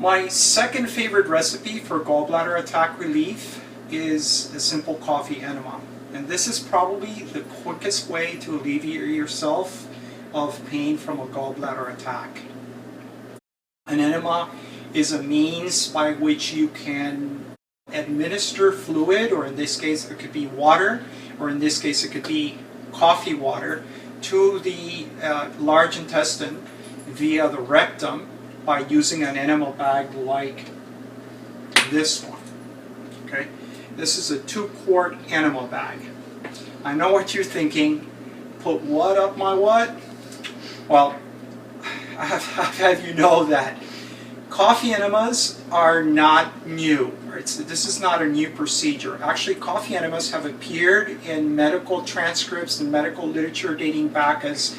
My second favorite recipe for gallbladder attack relief is a simple coffee enema. And this is probably the quickest way to alleviate yourself of pain from a gallbladder attack. An enema is a means by which you can administer fluid, or in this case it could be water, or in this case it could be coffee water, to the large intestine via the rectum by using an enema bag like this one. Okay, this is a 2-quart enema bag. I know what you're thinking. Put what up my what? Well, I've had you know that coffee enemas are not new. This is not a new procedure. Actually, coffee enemas have appeared in medical transcripts and medical literature dating back as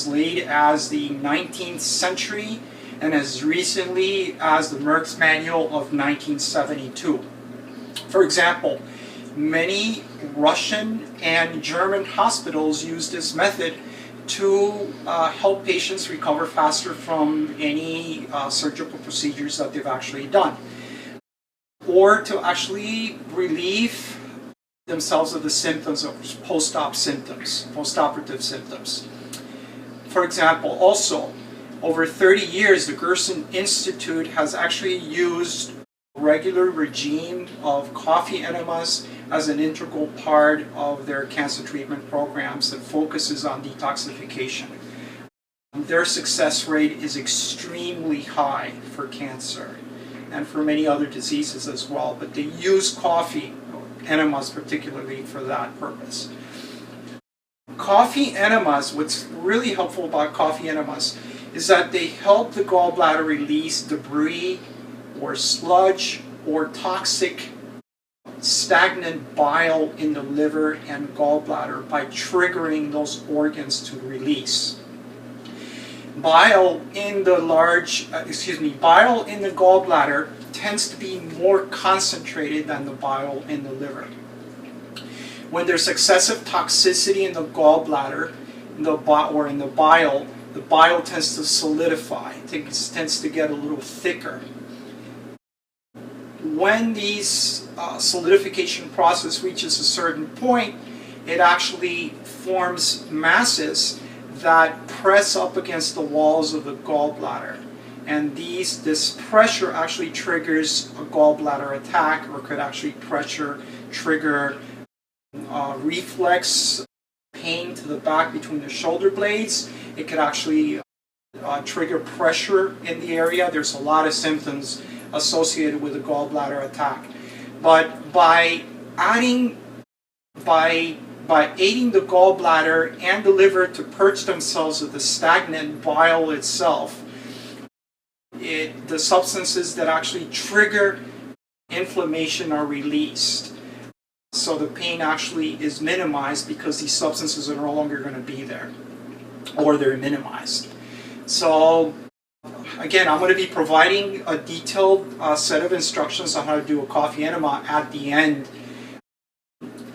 late as the 19th century and as recently as the Merck's Manual of 1972. For example, many Russian and German hospitals use this method to help patients recover faster from any surgical procedures that they've actually done, or to actually relieve themselves of the symptoms of post-operative symptoms. For example, also, over 30 years, the Gerson Institute has actually used a regular regime of coffee enemas as an integral part of their cancer treatment programs that focuses on detoxification. Their success rate is extremely high for cancer and for many other diseases as well, but they use coffee enemas particularly for that purpose. Coffee enemas, what's really helpful about coffee enemas is that they help the gallbladder release debris or sludge or toxic stagnant bile in the liver and gallbladder by triggering those organs to release. Bile in the gallbladder tends to be more concentrated than the bile in the liver. When there's excessive toxicity in the gallbladder or in the bile tends to solidify. It tends to get a little thicker. When these solidification process reaches a certain point, it actually forms masses that press up against the walls of the gallbladder. And this pressure actually triggers a gallbladder attack, or could actually trigger reflex pain to the back between the shoulder blades. It could actually trigger pressure in the area. There's a lot of symptoms associated with a gallbladder attack. But by aiding the gallbladder and the liver to purge themselves of the stagnant bile itself, the substances that actually trigger inflammation are released. So the pain actually is minimized because these substances are no longer going to be there, or they're minimized. So again, I'm going to be providing a detailed set of instructions on how to do a coffee enema at the end.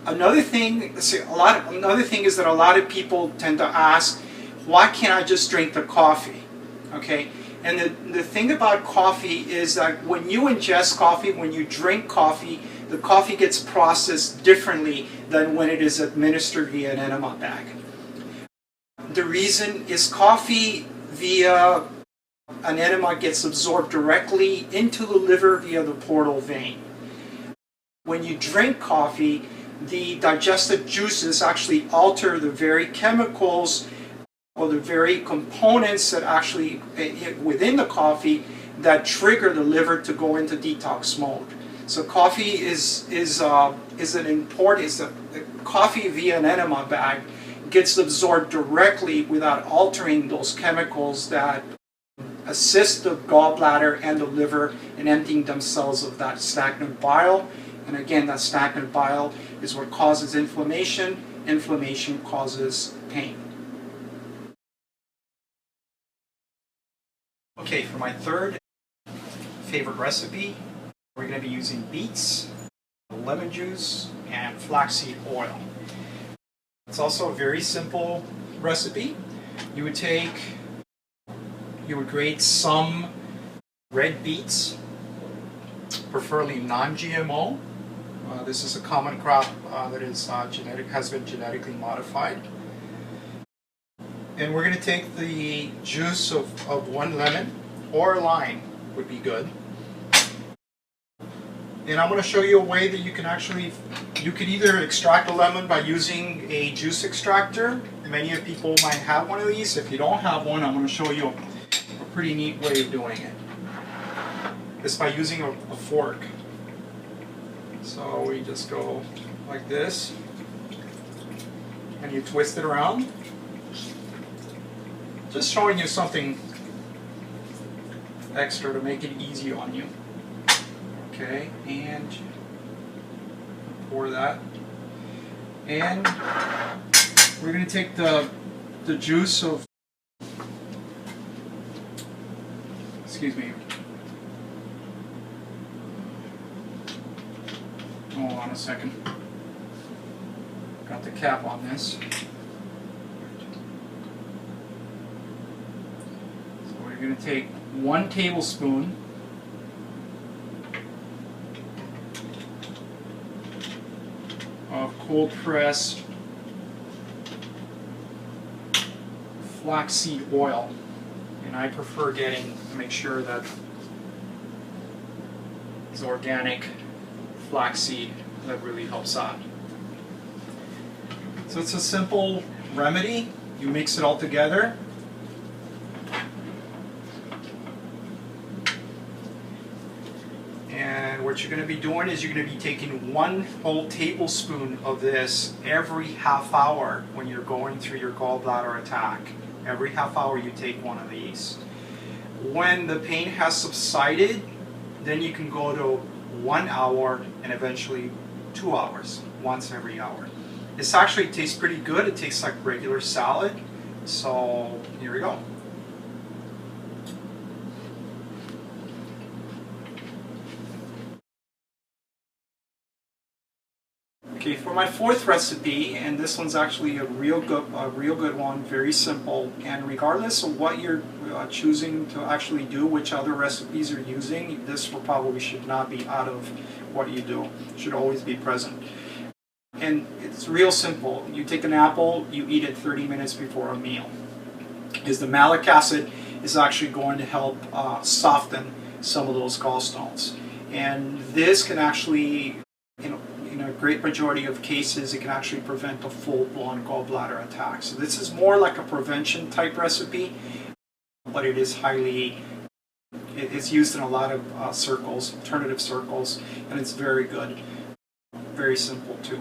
Another thing is that a lot of people tend to ask, why can't I just drink the coffee? Okay, and the thing about coffee is that when you ingest coffee, when you drink coffee, the coffee gets processed differently than when it is administered via an enema bag. The reason is coffee via an enema gets absorbed directly into the liver via the portal vein. When you drink coffee, the digestive juices actually alter the very chemicals or the very components that actually within the coffee that trigger the liver to go into detox mode. So coffee coffee via an enema bag gets absorbed directly without altering those chemicals that assist the gallbladder and the liver in emptying themselves of that stagnant bile. And again, that stagnant bile is what causes inflammation. Inflammation causes pain. Okay, for my third favorite recipe, we're going to be using beets, lemon juice, and flaxseed oil. It's also a very simple recipe. You would grate some red beets, preferably non-GMO. This is a common crop that is has been genetically modified. And we're going to take the juice of one lemon, or a lime would be good. And I'm going to show you a way that you can either extract a lemon by using a juice extractor. Many of people might have one of these. If you don't have one, I'm going to show you a pretty neat way of doing it. It's by using a fork. So we just go like this, and you twist it around. Just showing you something extra to make it easy on you. Okay, and pour that. And we're going to take the juice of, excuse me, hold on a second. Got the cap on this. So we're going to take 1 tablespoon of cold pressed flaxseed oil, and I prefer make sure that it's organic flaxseed. That really helps out. So it's a simple remedy. You mix it all together. And what you're going to be doing is you're going to be taking 1 whole tablespoon of this every half hour when you're going through your gallbladder attack. Every half hour you take one of these. When the pain has subsided, then you can go to 1 hour and eventually 2 hours, once every hour. This actually tastes pretty good. It tastes like regular salad. So here we go. Okay, for my 4th recipe, and this one's actually a real good one, very simple. And regardless of what you're choosing to actually do, which other recipes you're using, this probably should not be out of what you do. It should always be present. And it's real simple. You take an apple, you eat it 30 minutes before a meal. The malic acid is actually going to help soften some of those gallstones. And this can actually, in a great majority of cases, it can actually prevent a full-blown gallbladder attack. So this is more like a prevention type recipe, but it is it's used in a lot of circles, alternative circles, and it's very good. Very simple too.